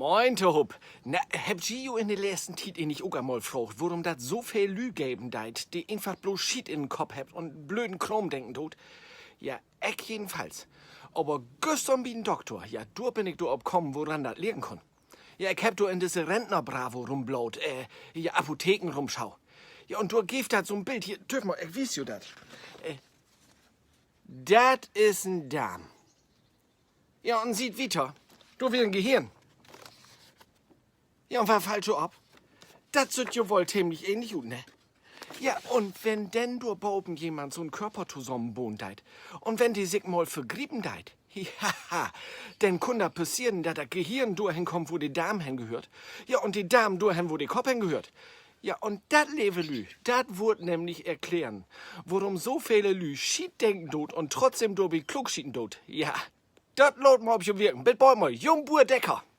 Moin, Tob. Na, habt ihr in der letzten Zeit nicht auch einmal gefragt, warum dat so viel Lü geben deit, die einfach bloß Schied in den Kopf habt und blöden Krom denken tut? Ja, ich jedenfalls. Aber gestern wie ein Doktor, ja, du bin ich do abkommen, woran dat liegen kann. Ja, ich hab du in diese Rentner-Bravo rumblaut, ja, Apotheken rumschau. Ja, und du gibst dat so ein Bild, hier, dürf mal, ich wies ju dat. Dat is ein Darm. Ja, und sieht weiter. Du will ein Gehirn. Ja, und was fällt so ab? Das wird ja wohl ziemlich ähnlich gut, ne? Ja, und wenn denn durch oben jemand so einen Körper zusammenbohnt deit, und wenn die sich mal vergrieben deit, ja, dann kann da passieren, dass das Gehirn dahin kommt, wo die Darm hingehört. Ja, und die Darm dahin, wo die Kopf hingehört. Ja, und das lebe Lü, das wird nämlich erklären, warum so viele Lü schied denken dort und trotzdem dobi klug schieden dort. Ja, das lot mal ob ich wirken. Bitte bald mal, Jungbuhr Decker.